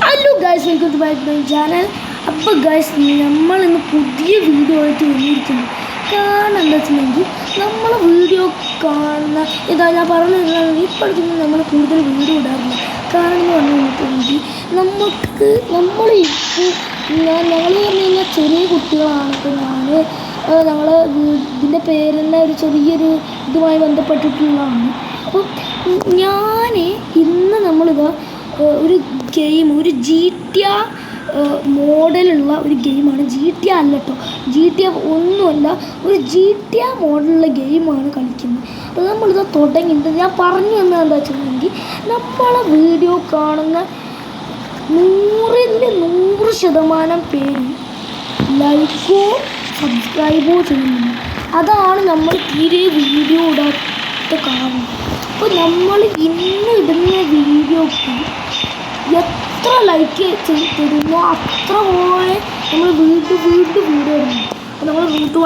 Hello guys, welcome to my channel. അപ്പോൾ guys, നമ്മളിന്ന് പുതിയ വീഡിയോ ആയിട്ട് വന്നിരിക്കുന്നു. കാരണം എന്താ വെച്ചിട്ടുണ്ടെങ്കിൽ നമ്മളെ വീഡിയോ കാണുന്ന ഞാൻ പറഞ്ഞിട്ടുണ്ടെങ്കിൽ ഇപ്പോഴത്തേക്കും നമ്മൾ കൂടുതൽ വീഡിയോ ഇടാറില്ല. കാരണം എന്ന് പറഞ്ഞു കഴിഞ്ഞിട്ടുണ്ടെങ്കിൽ ഞങ്ങൾ പറഞ്ഞു കഴിഞ്ഞാൽ ചെറിയ കുട്ടികളാണ്. ഇപ്പോൾ ഞങ്ങൾ ഇതിൻ്റെ പേരിൻ്റെ ഒരു ചെറിയൊരു ഇതുമായി ബന്ധപ്പെട്ടിട്ടുള്ളതാണ്. അപ്പോൾ ഞാൻ ഇന്ന് നമ്മളിതാ ഒരു ഗെയിം, ഒരു GTA മോഡലുള്ള ഒരു ഗെയിമാണ്. GTA അല്ല കേട്ടോ, GTA ഒന്നുമല്ല, ഒരു GTA മോഡലുള്ള ഗെയിമാണ് കളിക്കുന്നത്. അപ്പോൾ നമ്മളിത് തുടങ്ങിയിട്ട് ഞാൻ പറഞ്ഞു തന്നത് എന്താ വെച്ചിട്ടുണ്ടെങ്കിൽ നമ്മളെ വീഡിയോ കാണുന്ന 100% പേര് ലൈക്കോ സബ്സ്ക്രൈബോ ചെയ്യുന്നു. അതാണ് നമ്മൾ തീരെ വീഡിയോ ഇടാത്ത കാരണം. അപ്പോൾ നമ്മൾ ഇന്ന് ഇടുന്ന വീഡിയോക്ക് എത്ര ലൈക്ക് തരുന്നോ അത്ര പോലെ നമ്മൾ വീണ്ടും വീഡിയോ ഇടുന്നു. അപ്പോൾ നമ്മൾ റൂട്ട്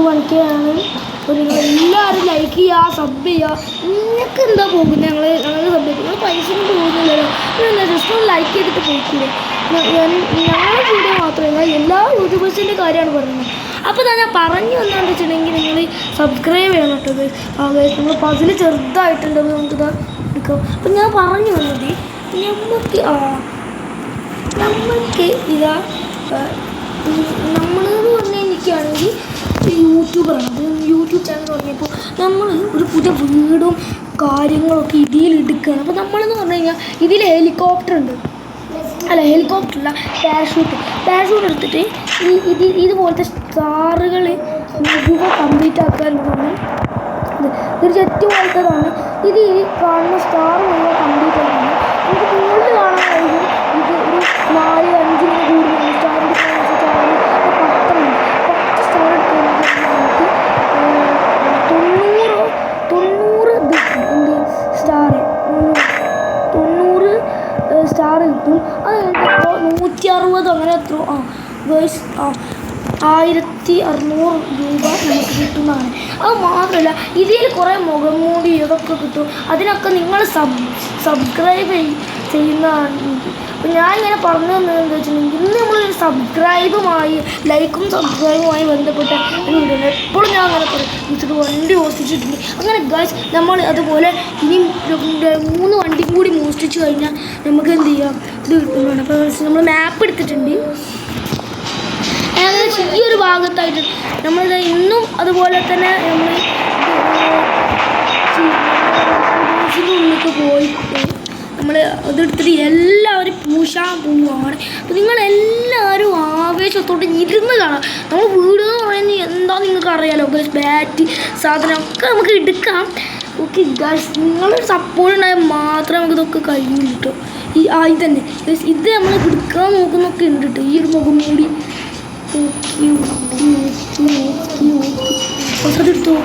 വണിക്കാണ്. അപ്പോൾ നിങ്ങളെല്ലാവരും ലൈക്ക് ചെയ്യുക, സബ് ചെയ്യുക. നിങ്ങൾക്ക് എന്താ പോകുന്നത്? ഞങ്ങൾ സബ് ചെയ്യും. നിങ്ങൾ പൈസ കൊണ്ട് പോകുന്നില്ലല്ലോ, എന്താ ജസ്റ്റ് ഒന്ന് ലൈക്ക് ചെയ്തിട്ട് പോയിക്കൂടെ? ഞങ്ങളുടെ വീഡിയോ മാത്രമല്ല, എല്ലാ യൂട്യൂബേഴ്സിൻ്റെ കാര്യമാണ് പറയുന്നത്. അപ്പോൾ ഞാൻ പറഞ്ഞു എന്താണെന്ന് വെച്ചിട്ടുണ്ടെങ്കിൽ നിങ്ങൾ സബ്സ്ക്രൈബ് ചെയ്യണം കേട്ടത്. നമ്മൾ പസിൽ ചെറുതായിട്ടുണ്ട്, നമുക്കിതാ എടുക്കാം. അപ്പം ഞാൻ പറഞ്ഞു വന്നത് നമ്മൾക്ക് ഇതാ നമ്മളെന്ന് പറഞ്ഞു കഴിഞ്ഞിരിക്കുകയാണെങ്കിൽ യൂട്യൂബറാണ്. അത് യൂട്യൂബ് ചാനൽ തുടങ്ങിയപ്പോൾ നമ്മൾ ഒരു പുതിയ വീടും കാര്യങ്ങളൊക്കെ ഇതിൽ എടുക്കുകയാണ്. അപ്പോൾ നമ്മളെന്ന് പറഞ്ഞു കഴിഞ്ഞാൽ ഇതിൽ ഹെലികോപ്റ്റർ പാരഷൂട്ട് എടുത്തിട്ട് ഇതുപോലത്തെ സ്റ്റാറുകൾ മുഴുവൻ കംപ്ലീറ്റ് ആക്കാനുള്ളതാണ്. ഇതൊരു ജെറ്റ് പോലത്തതാണ്. ഇത് കാണുന്ന സ്റ്റാർ മുഴുവൻ കംപ്ലീറ്റ് ആക്കുന്നത് നമുക്ക് മുകളിൽ കാണാൻ കഴിയും. ഇത് ഒരു 4-5 കൂടുതൽ സ്റ്റാർ എടുക്കുന്ന സ്റ്റാർ 10 സ്റ്റാർ എടുക്കുന്നത് നമുക്ക് 90 സ്റ്റാർ കിട്ടും. അത് കഴിഞ്ഞപ്പോൾ 160 അങ്ങനെ എത്രയോ 1600 രൂപ നമുക്ക് കിട്ടുന്നതാണ്. അത് മാത്രമല്ല ഇതിൽ കുറേ മുഖംമൂടി ഇതൊക്കെ കിട്ടും. അതിനൊക്കെ നിങ്ങൾ സബ്സ്ക്രൈബ് ചെയ്യുന്നതാണ്. അപ്പോൾ ഞാൻ ഇങ്ങനെ പറഞ്ഞു തന്നതെന്ന് വെച്ചിട്ടുണ്ടെങ്കിൽ ഇന്ന് നമ്മളൊരു സബ്സ്ക്രൈബുമായി ലൈക്കും സബ്സ്ക്രൈബുമായി ബന്ധപ്പെട്ട ഒരു വീഡിയോ. എപ്പോഴും ഞാൻ അങ്ങനെ പറയും, വിളിച്ചിട്ട് വണ്ടി മോഷ്ടിച്ചിട്ടുണ്ട്. അങ്ങനെ ഗൈസ്, നമ്മൾ അതുപോലെ ഇനി 3 വണ്ടിയും കൂടി മോഷ്ടിച്ച് കഴിഞ്ഞാൽ നമുക്ക് എന്ത് ചെയ്യാം, ഇത് കിട്ടുന്നതാണ്. അപ്പോൾ നമ്മൾ മാപ്പ് എടുത്തിട്ടുണ്ട്. ഏകദേശം ഈ ഒരു ഭാഗത്തായിട്ട് നമ്മളിത് ഇന്നും അതുപോലെ തന്നെ നമ്മൾ ഉള്ളിലേക്ക് പോയി നമ്മൾ അതെടുത്തിട്ട് എല്ലാവരും പൂശാൻ പോവുകയാണ്. അപ്പോൾ നിങ്ങളെല്ലാവരും ആവേശത്തോടെ ഇരുന്ന് കാണാം. നമ്മൾ വീട് എന്ന് പറയുന്നത് എന്താ നിങ്ങൾക്ക് അറിയാലോ ഗൈസ്, ബാറ്റ് സാധനമൊക്കെ നമുക്ക് എടുക്കാം. ഓക്കെ ഗൈസ്, നിങ്ങളൊരു സപ്പോർട്ട് ഉണ്ടായാൽ മാത്രമേ നമുക്ക് ഇതൊക്കെ കഴിയുള്ളൂ കേട്ടോ. ഇതന്നെ ഗൈസ്, ഇത് നമ്മൾ എടുക്കാൻ നോക്കുന്നൊക്കെ ഉണ്ട് കേട്ടോ. ഈ ഒരു മുഖം മൂടി അതെടുത്തോ.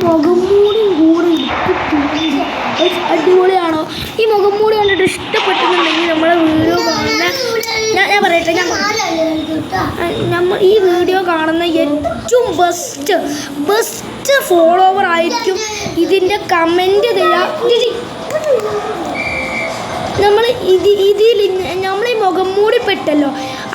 മുഖംമൂടി കൂടെ അടിപൊളിയാണോ? ഈ മുഖംമൂടി കണ്ടിട്ട് ഇഷ്ടപ്പെട്ടിട്ടുണ്ടെങ്കിൽ നമ്മളെ വീഡിയോ കാണുന്ന ഞാൻ പറയട്ടെ, നമ്മൾ ഈ വീഡിയോ കാണുന്ന ഏറ്റവും ബെസ്റ്റ് ഫോളോവർ ആയിരിക്കും ഇതിൻ്റെ കമൻറ്റ് തരാം. നമ്മൾ നമ്മൾ ഈ മുഖം മൂടിപ്പെട്ടല്ലോ,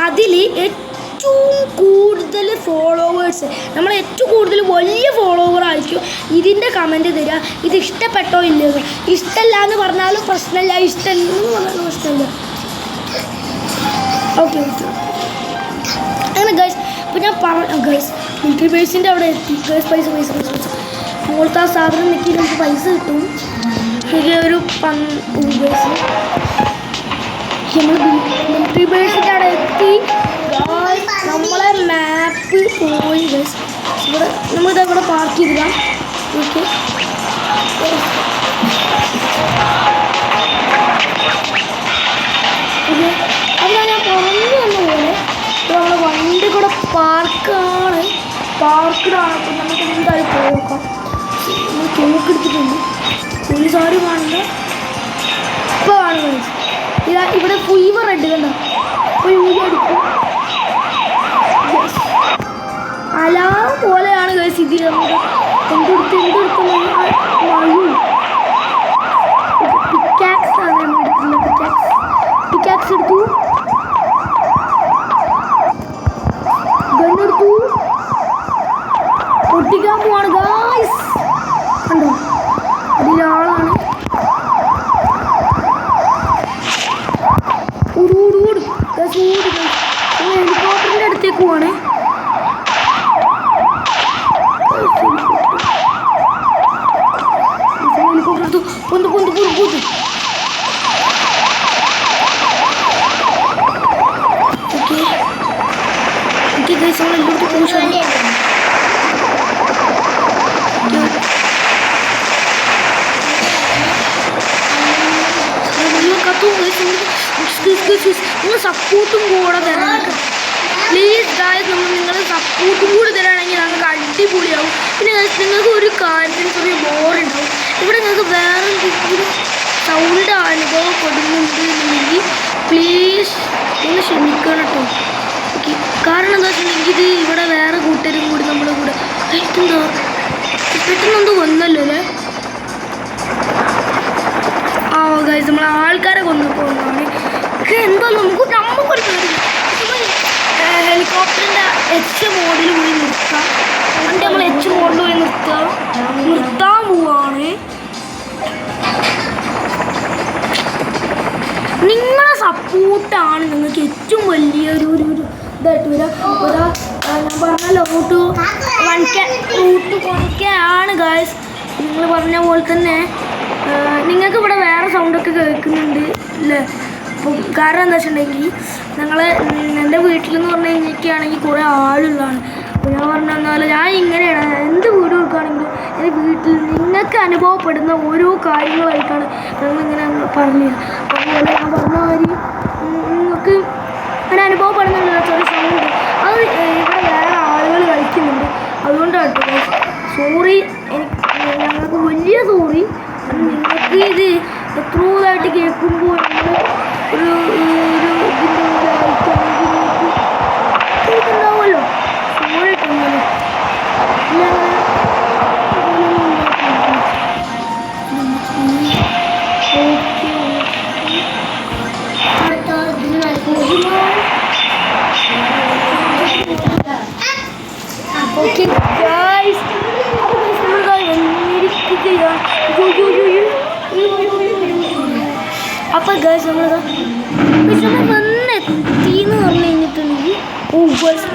അതിൽ ഏറ്റവും കൂടുതൽ ഫോളോവേഴ്സ്, നമ്മൾ ഏറ്റവും കൂടുതൽ വലിയ ഫോളോവർ ആയിരിക്കും ഇതിൻ്റെ കമൻറ്റ് തരിക. ഇത് ഇഷ്ടപ്പെട്ടോ ഇല്ലയോ? ഇഷ്ടമല്ല എന്ന് പറഞ്ഞാലും പ്രശ്നമില്ല, ഇഷ്ടമല്ലെന്ന് പറഞ്ഞാലും പ്രശ്നമില്ല. ഓക്കെ അങ്ങനെ ഗൈസ്, അപ്പോൾ ഞാൻ ഗൈസ് മിലിറ്ററി ബേസിൻ്റെ അവിടെ എത്തി. ഗൈസ് പൈസ മുകളിലത്തെ ആ സാധനം നിൽക്കി നമുക്ക് പൈസ കിട്ടും. ഒരു ഗൈസ് നമ്മൾ മിലിറ്ററി ബേസിൻ്റെ അവിടെ എത്തി. നമ്മളെ മാപ്പ് പോയി ഗൈസ്. നമ്മളിതവിടെ പാർക്ക് ചെയ്തിടാം. ഓക്കെ അപ്പോൾ ഞാൻ പറഞ്ഞു തന്ന പോലെ നമ്മളെ വണ്ടി കൂടെ പാർക്കിലാണ്. അപ്പോൾ നമുക്ക് എന്തായാലും പോകാം. നമ്മൾ തോക്കെടുത്തിട്ടുണ്ട്. പോലീസ് ആരും കാണണ്ട. ഇപ്പോൾ കാണുന്നത് ഇവിടെ ഫീവർ റെഡ് കണ്ടോ. അപ്പോൾ ഊരി അടിക്കും. അലാം പോലെയാണ് ഗൈസ് ഇത് എന്തെടുത്ത് മഴു പിക്കാക്സ് ആണ് നമ്മൾ എടുത്തില്ല. പിക്കാക്സ് എടുത്തു, ഗണ്ണെടുത്തു, പൊട്ടിക്കാൻ പോവാണ് ഗൈസ്. കണ്ടോ അതിലാളാണ്. ഓട് ഹെലികോപ്റ്ററിൻ്റെ അടുത്തേക്ക് പോവാണ്. ഹെലികോപ്റ്റർ എടുത്തു, പൊന്ത് ഓക്കെ ഗൈസ് നമ്മൾ എല്ലായിടത്തും പോഷാണ്. നിങ്ങൾ സപ്പോർട്ടും കൂടെ തരണം പ്ലീസ് ഗായ്സ്. നിങ്ങൾ സപ്പോർട്ടും കൂടി തരാണെങ്കിൽ ഞങ്ങൾക്ക് അടിപൊളിയാവും. പിന്നെ നിങ്ങൾക്ക് ഒരു കാര്യത്തിന് ചെറിയ ബോറുണ്ടാവും. ഇവിടെ നിങ്ങൾക്ക് വേറെ എന്തെങ്കിലും സൗണ്ട് അനുഭവപ്പെടുന്നുണ്ട് എന്നുണ്ടെങ്കിൽ പ്ലീസ് നിങ്ങൾ ക്ഷമിക്കണം കേട്ടോ. ഓക്കെ, കാരണം എന്താ വെച്ചിട്ടുണ്ടെങ്കിൽ ഇത് ഇവിടെ വേറെ കൂട്ടരും കൂടി നമ്മുടെ കൂടെ എന്താ പെട്ടെന്നെന്തോ വന്നല്ലോ അല്ലേ. ആ ഗൈസ് നമ്മൾ ആൾക്കാരെ കൊന്നു പോകുന്നതാണ്. എന്തോ നമുക്കൊരു പേടി. ഹെലികോപ്റ്ററിൻ്റെ എച്ച് മോഡിൽ പോയി നിർത്താം. എന്നിട്ട് നമ്മൾ എച്ച് മോഡിൽ പോയി നിർത്താൻ പോവാണ്. നിങ്ങളെ സപ്പോർട്ടാണ് നിങ്ങൾക്ക് ഏറ്റവും വലിയൊരു ഇതായിട്ട് വരാം. ഞാൻ പറഞ്ഞല്ലോ റൂട്ട് 1K ആണ് ഗൈസ്. നിങ്ങൾ പറഞ്ഞ പോലെ തന്നെ നിങ്ങൾക്ക് ഇവിടെ വേറെ സൗണ്ടൊക്കെ കേൾക്കുന്നുണ്ട് അല്ലേ. അപ്പം കാരണം എന്താ വെച്ചിട്ടുണ്ടെങ്കിൽ എൻ്റെ വീട്ടിലെന്ന് പറഞ്ഞു കഴിഞ്ഞിരിക്കുകയാണെങ്കിൽ കുറേ ആളുള്ളതാണ്. അപ്പോൾ ഞാൻ പറഞ്ഞാൽ ഞാൻ ഇങ്ങനെയാണ് എന്ത് വീഡിയോ എടുക്കുകയാണെങ്കിലും എൻ്റെ വീട്ടിൽ നിങ്ങൾക്ക് അനുഭവപ്പെടുന്ന ഓരോ കാര്യങ്ങളായിട്ടാണ് ഞങ്ങളിങ്ങനെ പറഞ്ഞു. അതുപോലെ ഞാൻ പറഞ്ഞ മാതിരി നിങ്ങൾക്ക് അങ്ങനെ അനുഭവപ്പെടുന്നുണ്ടല്ലോ ചെറിയ സൗണ്ട്, അത് ഇവിടെ വേറെ ആളുകൾ കളിക്കുന്നുണ്ട്. അതുകൊണ്ടാണ് സോറി, ഞങ്ങൾക്ക് വലിയ സോറി. നിങ്ങൾക്ക് ഇത് എത്രയായിട്ട് കേൾക്കുമ്പോൾ ഒരു ഇതിൻ്റെ ഉണ്ടാവുമല്ലോ സോറിട്ടുണ്ടല്ലോ. ഓക്കെ ഗൈസ്, അപ്പം ഗൈസ് നമ്മൾ വന്നെത്തിന്ന് പറഞ്ഞു കഴിഞ്ഞിട്ടുണ്ടെങ്കിൽ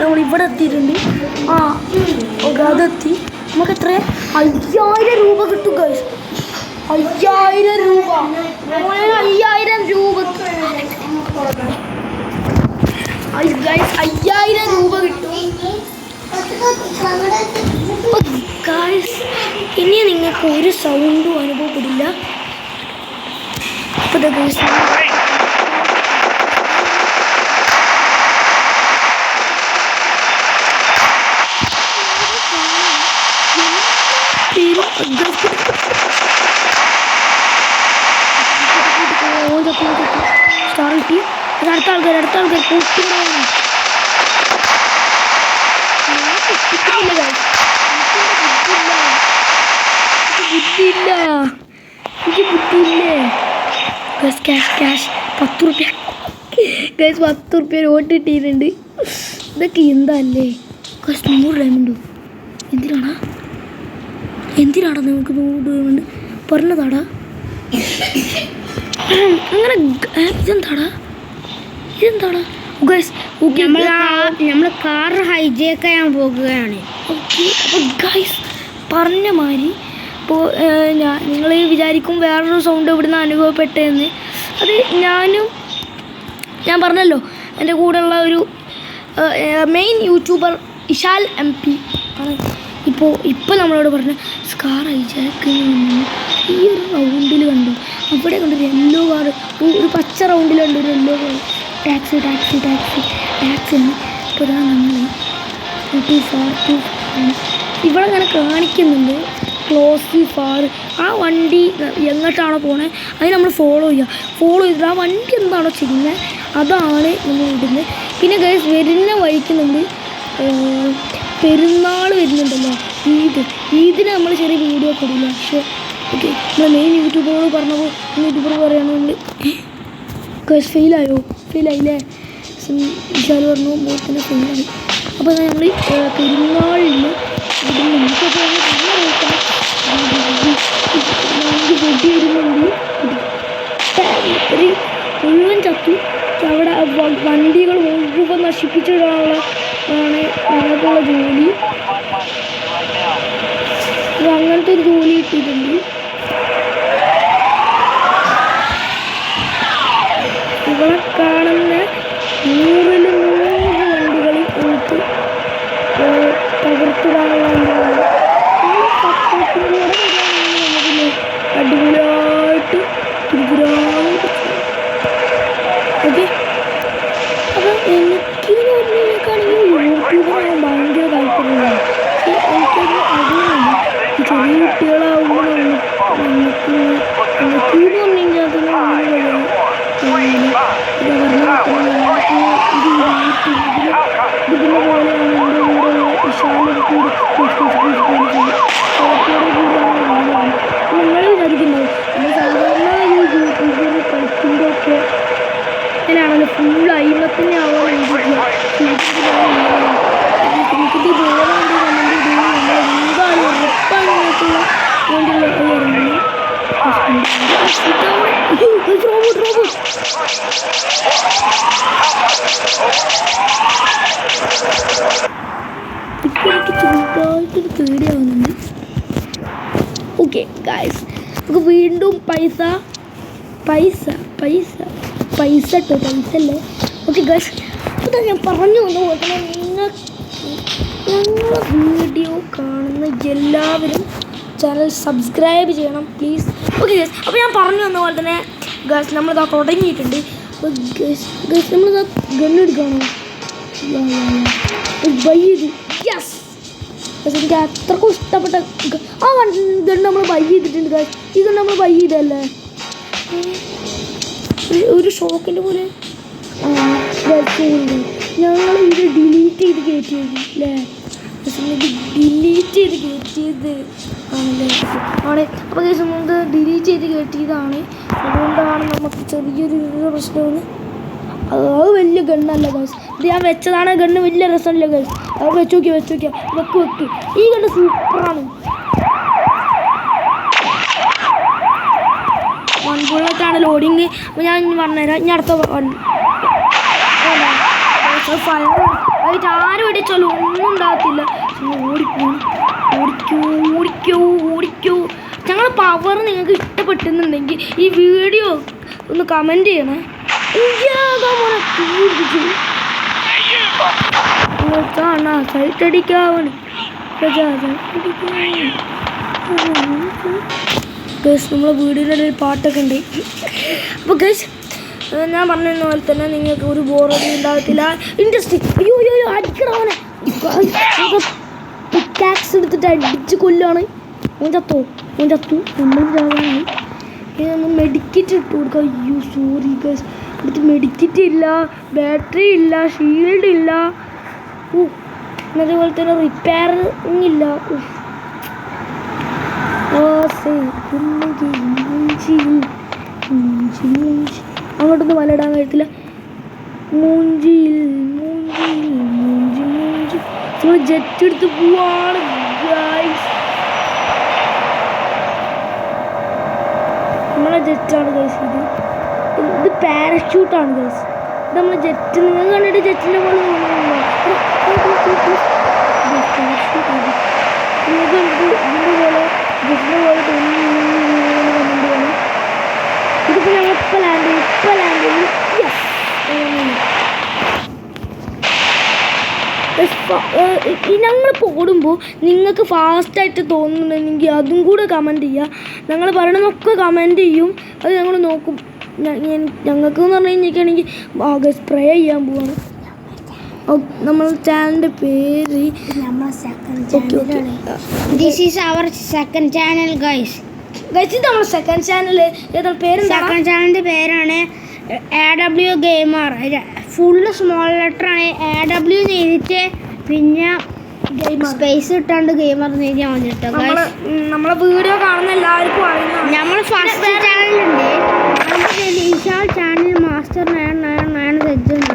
നമ്മളിവിടെ എത്തിയിട്ടുണ്ട്. ആ ഓക്കെ അതെത്തി. നമുക്ക് എത്ര 5000 രൂപ കിട്ടും ഗൈസ്. 5000 രൂപ 5000 രൂപ ഗൈസ്, 5000 രൂപ കിട്ടും ഗൈസ്. ഇനി നിങ്ങൾക്ക് ഒരു സൗണ്ടും അനുഭവപ്പെടില്ല. അപ്പോൾ ഗൈസ് സ്റ്റാർ കിട്ടി. അടുത്ത ആൾക്കാർ കൂട്ടിയില്ല. എനിക്ക് ബുദ്ധിയില്ലേ ക്യാഷ് 10 രൂപ ഗൈസ്. 10 രൂപ നോട്ട് കിട്ടിയിട്ടുണ്ട്. ഇതൊക്കെ എന്താ അല്ലേ ഗൈസ്. 100 ഡയമണ്ട് എന്തിനാടാ നിങ്ങൾക്ക് 100 ഡയമണ്ട് പറഞ്ഞതാടാ. അങ്ങനെ ഇതെന്താടാ ഗൈസ്. നമ്മൾ കാർ ഹൈജാക്ക് ചെയ്യാൻ പോകുകയാണ്. ഓക്കെ, അപ്പോൾ ഗൈസ് പറഞ്ഞ മാതിരി ഇപ്പോൾ നിങ്ങൾ വിചാരിക്കും വേറൊരു സൗണ്ട് ഇവിടുന്ന് അനുഭവപ്പെട്ടതെന്ന്. അത് ഞാൻ പറഞ്ഞല്ലോ എൻ്റെ കൂടെയുള്ള ഒരു മെയിൻ യൂട്യൂബർ ഇഷാൽ MP ആണ് ഇപ്പോൾ നമ്മളോട് പറഞ്ഞ കാർ ഹൈജാക്ക് ഈ ഒരു റൗണ്ടിൽ കണ്ടു. അവിടെ കണ്ടൊരു യെല്ലോ കാർ, ഒരു പച്ച റൗണ്ടിൽ കണ്ടൊരു യെല്ലോ കാർ. ടാക്സി എന്ന് ഇപ്പോൾ നമ്മൾ ഇവിടെ അങ്ങനെ കാണിക്കുന്നുണ്ട്. ക്ലോസ് ഫാർ ആ വണ്ടി എങ്ങോട്ടാണോ പോണത് അത് നമ്മൾ ഫോളോ ചെയ്തിട്ട് ആ വണ്ടി എന്താണോ ചെയ്യുന്നത് അതാണ് നമ്മൾ ഇടുന്നത്. പിന്നെ ഗൈസ് വരുന്ന വഴിക്ക് നമ്മൾ പെരുന്നാൾ വരുന്നുണ്ടല്ലോ. ഈദിന് നമ്മൾ ചെറിയ വീഡിയോ ഒക്കെ ഇടില്ല. പക്ഷേ ഓക്കെ നമ്മൾ മെയിൻ യൂട്യൂബറോട് പറഞ്ഞപ്പോൾ യൂട്യൂബർ പറയണമെങ്കിൽ ഫെയിലായില്ലേ? വിശാൽ പറഞ്ഞു ബോട്ടിനെ ഫെയിലായി. അപ്പോൾ നമ്മൾ പെരുന്നാളിൽ വെടി വരുന്നുണ്ട്. ഒരു മുഴുവൻ ചത്തു. അവിടെ വണ്ടികൾ മുഴുവൻ നശിപ്പിച്ചിടാനുള്ള ആണ് ഞങ്ങൾക്കുള്ള ജോലി. അങ്ങനത്തെ ഒരു ജോലി കിട്ടിയിട്ടുണ്ട്. ഇവിടെ കാണുന്ന 100 വണ്ടികളിൽ എനിക്ക് തകർത്തിടാനുള്ള വണ്ടികളാണ്. സപ്പോർട്ടിലൂടെ നമുക്കില്ലേ അടിപൊളിയായിട്ട് ഓക്കെ. അപ്പം എനിക്കെന്ന് പറഞ്ഞു കഴിഞ്ഞാൽ യൂട്യൂബറാകാൻ ഭയങ്കര താല്പര്യമാണ്. എനിക്കത് അറിയുന്നില്ല. ഈ ചെറിയ കുട്ടികളാവുമ്പോൾ നമുക്കെന്ന് പറഞ്ഞു കഴിഞ്ഞാൽ അതിന് ഇതിൻ്റെ പോലെയാണ് എൻ്റെ കൂടെ വിശാലൊക്കെ കൂടി നിങ്ങൾ വിചാരിക്കുന്നത് നമ്മൾ സാധാരണ ഈ യൂട്യൂബിൽ കളിക്കുമ്പോഴൊക്കെ അങ്ങനെയാണല്ലോ ഫുൾ അയിമത്തന്നെ ആവാൻ വേണ്ടിയിട്ട് ക്രിക്കറ്റ് ബോളുണ്ട് നമ്മുടെ ഇത് നമ്മൾ എന്തായാലും ഉറപ്പാണ് വേണ്ടിയുള്ള എനിക്ക് ചെറുതായിട്ടൊരു പേടിയാവുന്നുണ്ട്. ഓക്കെ ഗായ്സ്, നമുക്ക് വീണ്ടും പൈസ അല്ലേ. ഓക്കെ ഗായ്സ്, അപ്പോൾ ഞാൻ പറഞ്ഞു വന്ന പോലെ തന്നെ ഞങ്ങളുടെ വീഡിയോ കാണുന്ന എല്ലാവരും ചാനൽ സബ്സ്ക്രൈബ് ചെയ്യണം പ്ലീസ്. ഓക്കെ ഗൈസ്, അപ്പോൾ ഞാൻ പറഞ്ഞു വന്ന പോലെ തന്നെ ഗൈസ് നമ്മളിതാ തുടങ്ങിയിട്ടുണ്ട്. അപ്പോൾ ഗൈസ് നമ്മളിതാ ഗണ്ണെടുക്കണോ ബയ്യത്. യെസ്, എനിക്ക് അത്രക്കും ഇഷ്ടപ്പെട്ട ആ ഗണ്ണ് നമ്മൾ ബൈ ചെയ്തിട്ടുണ്ട് ഗൈസ്. ഈ ഗണ്ണ് നമ്മൾ ബൈ ചെയ്തല്ലേ, ഒരു ഷോക്കിൻ്റെ പോലെ. ഞങ്ങൾ ഇത് ഡിലീറ്റ് ചെയ്ത് കയറ്റിയത് അല്ലേ, ഡിലീറ്റ് ചെയ്ത് കയറ്റിയത് ആണല്ലേ ആണ്. അപ്പോൾ ദിവസം മുമ്പ് ഡിലീറ്റ് ചെയ്ത് കയറ്റിയതാണ്. അതുകൊണ്ടാണ് നമുക്ക് ചെറിയൊരു പ്രശ്നമാണ്. അത് വലിയ ഗണ്ണല്ല ഗൈസ്. ഇത് ഞാൻ വെച്ചതാണ് ഗണ്ണ്, വലിയ രസമല്ല ഗൈസ്. അത് വെച്ച് നോക്കിയാൽ വെക്ക്. ഈ ഗണ്ണ് സൂപ്പറാണ്. 1 ബുള്ളറ്റാണ് ലോഡിങ്. അപ്പോൾ ഞാൻ പറഞ്ഞുതരാം. ഞാൻ അടുത്ത ഫയറായിട്ട് ആരും ഇടിച്ചാലും ഒന്നും ഉണ്ടാകത്തില്ല. ഓടിക്കോ. ഞങ്ങൾ പവർ നിങ്ങൾക്ക് ഇഷ്ടപ്പെട്ടുന്നുണ്ടെങ്കിൽ ഈ വീഡിയോ ഒന്ന് കമൻറ്റ് ചെയ്യണേ. സൈറ്റടിക്കാവണ് ഗൈസ്, നമ്മളെ വീടിൻ്റെ ഒരു പാട്ടൊക്കെ ഉണ്ട്. അപ്പോൾ ഗൈസ് ഞാൻ പറഞ്ഞ പോലെ തന്നെ നിങ്ങൾക്ക് ഒരു ബോറടി ഉണ്ടാകത്തില്ല. ഇൻട്രസ്റ്റിംഗ്. അയ്യോ അടിക്കണവനെ പിക്കാക്സ് എടുത്തിട്ട് അടിച്ച് കൊല്ലാണ്. ഓൻ ചത്തു നമ്മൾ ചാകാനായി. ഇതൊന്നും മെഡിക്കറ്റ് ഇട്ട് കൊടുക്കുക. അയ്യോ സോറി ഗൈസ്, അടുത്ത് മെഡിക്കറ്റ് ഇല്ല, ബാറ്ററി ഇല്ല, ഷീൽഡ് ഇല്ല. അതേപോലെ തന്നെ റിപ്പയറിങ് ഇല്ല. അങ്ങോട്ടൊന്നും വലയിടാൻ കഴിയത്തില്ല. മൂഞ്ചിയിൽ നമ്മൾ ജെറ്റ് എടുത്ത് പോവാണ് ഗൈസ്. നമ്മളെ ജെറ്റാണ് ഗൈസ്. ഇത് പാരഷൂട്ടാണ് ഗൈസ്. ഇത് നമ്മളെ ജെറ്റ്. നിങ്ങൾ കണ്ടിട്ട് ജെറ്റിൻ്റെ പോലെ നിങ്ങൾക്ക് ഇതിൻ്റെ പോലെ ജെറ്റിൻ്റെ പോലെ തോന്നുന്നു. ഇതിപ്പോൾ ഞങ്ങൾ ഇപ്പോൾ ലാൻഡ് ചെയ്യും. ഞങ്ങളിപ്പോൾ ഓടുമ്പോൾ നിങ്ങൾക്ക് ഫാസ്റ്റായിട്ട് തോന്നുന്നുണ്ടെങ്കിൽ അതും കൂടെ കമൻറ്റ് ചെയ്യുക. ഞങ്ങൾ പറയണതൊക്കെ കമൻറ്റ് ചെയ്യും. അത് ഞങ്ങൾ നോക്കും. ഞങ്ങൾക്ക് എന്ന് പറഞ്ഞു കഴിഞ്ഞിരിക്കുകയാണെങ്കിൽ ആകെ സ്പ്രേ ചെയ്യാൻ പോവാണ്. നമ്മൾ ചാനലിൻ്റെ പേര് this is our second channel guys. ഇത് നമ്മുടെ സെക്കൻഡ് ചാനൽ. ഏതാണ് പേര്? സെക്കൻഡ് ചാനലിൻ്റെ പേരാണ് AW ഗെയിമർ. ഫുള്ള് സ്മോൾ ലെറ്ററാണ്. AW ചെയ്തിട്ട് പിന്നെ ഗെയിമർ. സ്പേസ് ഇട്ടാണ്ട് ഗെയിമർ എഴുതിയാൽ മതി കേട്ടോ നമ്മളെ വീഡിയോ കാണുന്ന എല്ലാവർക്കും അറിയാം. നമ്മൾ ഫസ്റ്റ് ചാനലുണ്ട് ഇഷാൽ ചാനൽ മാസ്റ്റർ 999 ഉണ്ട്.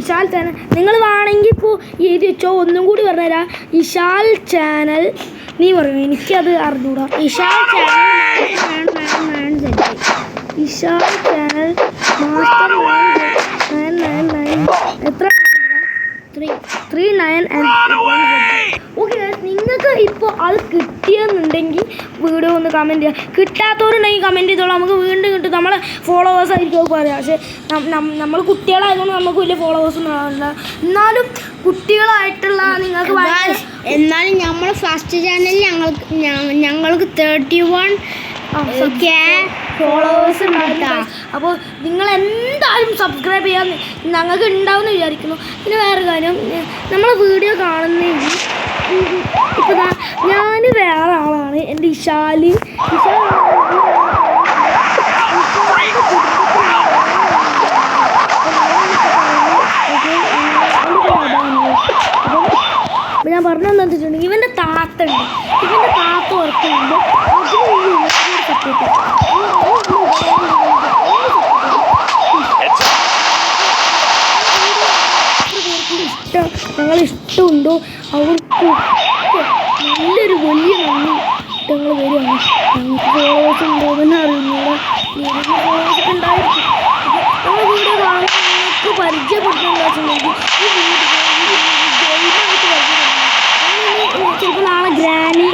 ഇഷാൽ ചാനൽ നിങ്ങൾ വേണമെങ്കിൽ ഇപ്പോൾ എഴുതി വെച്ചോ. ഒന്നും കൂടി പറഞ്ഞുതരാം. ഇഷാൽ ചാനൽ നീ പറയൂ, എനിക്കത് അറിഞ്ഞൂടാ. ഇഷാൽ ചാനൽ 999 ഇഷാൽ ചാനൽ മാസ്റ്റർ 999 എത്ര 39 ഓക്കെ. നിങ്ങൾക്ക് ഇപ്പോൾ അത് കിട്ടിയെന്നുണ്ടെങ്കിൽ വീഡിയോ ഒന്ന് കമൻറ്റ് ചെയ്യുക. കിട്ടാത്തവരുണ്ടെങ്കിൽ കമൻറ്റ് ചെയ്തോളാം. നമുക്ക് വീണ്ടും കിട്ടും. നമ്മളെ ഫോളോവേഴ്സ് ആയിരിക്കും പറയാം. പക്ഷേ നമ്മൾ കുട്ടികളായതുകൊണ്ട് നമുക്ക് വലിയ ഫോളോവേഴ്സൊന്നും ആവില്ല. എന്നാലും കുട്ടികളായിട്ടുള്ള നിങ്ങൾക്ക് എന്നാലും നമ്മൾ ഫസ്റ്റ് ചാനലിൽ ഞങ്ങൾക്ക് 31 ഫോളോവേഴ്സ് ഉണ്ടായിരുന്നു. അപ്പോൾ നിങ്ങൾ എന്തായാലും സബ്സ്ക്രൈബ് ചെയ്യാൻ ഞങ്ങൾക്ക് ഉണ്ടാവുമെന്ന് വിചാരിക്കുന്നു. പിന്നെ വേറെ കാര്യം, നമ്മൾ വീഡിയോ കാണുന്നെങ്കിൽ ഇപ്പോൾ ഞാൻ വേറെ ആളാണ്. എൻ്റെ ഇഷാൽ അപ്പോൾ ഞാൻ പറഞ്ഞതെന്ന് വെച്ചിട്ടുണ്ടെങ്കിൽ ഇവൻ്റെ താത്ത ഉണ്ട്. ഇവൻ്റെ താത്ത വർക്ക് ചെയ്യുമ്പോൾ സപ്പോർട്ട് ഞങ്ങൾ ഇഷ്ടമുണ്ടോ അവർക്ക് നല്ലൊരു വലിയ നന്ദി ഞങ്ങൾ വരികയാണ്. ഞങ്ങൾക്ക് ഫോളോവേഴ്സ് ഉണ്ടോയെന്ന് അറിയുന്നില്ല. ഫോളോവേഴ്സ് ഉണ്ടായിരിക്കും. നമ്മൾ വീഡിയോ കാണുമ്പോൾ നിങ്ങൾക്ക് പരിചയപ്പെടുത്തുന്ന വെച്ചിട്ടുണ്ടെങ്കിൽ ഈ വീഡിയോ ഗെയിമായിട്ട് പരിചയപ്പെടുത്തുന്നു. ചിലപ്പോൾ നാളെ ഗ്രാനി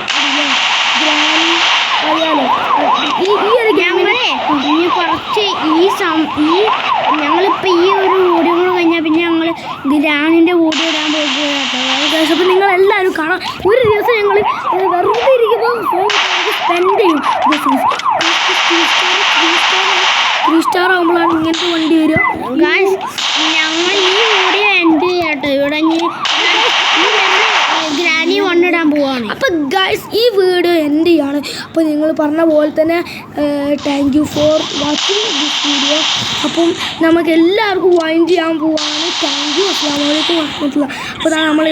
അറിയാലോ. ഈ ഒരു ഞങ്ങളെ ഇനി കുറച്ച് ഞങ്ങളിപ്പോൾ ഈ ഒരു വീഡിയോ കൂടെ കഴിഞ്ഞാൽ പിന്നെ ഞങ്ങൾ ഗ്രാനിൻ്റെ വീഡിയോ ഇടാൻ പോകുക. അപ്പോൾ നിങ്ങൾ എല്ലാവരും കാണാം. ഒരു ദിവസം ഞങ്ങൾ വെറുതെ ഇരിക്കുമ്പോൾ സ്പെൻഡ് ചെയ്യും. 3 സ്റ്റാർ ആകുമ്പോഴാണ് ഇങ്ങനത്തെ വണ്ടി വരിക. ഞങ്ങൾ ഈ വീഡിയോ എൻഡ് ചെയ്യട്ടോ. ഇവിടെ ഗ്രാനി വണ്ണിടാൻ പോവാണ്. അപ്പോൾ ഗൈസ് ഈ വീഡിയോ എൻഡ് ചെയ്യാണ്. അപ്പോൾ നിങ്ങൾ പറഞ്ഞ പോലെ തന്നെ thank you for watching this video. അപ്പം നമുക്ക് എല്ലാവർക്കും വൈൻഡ് ചെയ്യാൻ പോവാണ്. Thank you. അസ്സലാമു അലൈക്കും വറഹ്മത്തുള്ളാഹി. അപ്പോൾ നമ്മൾ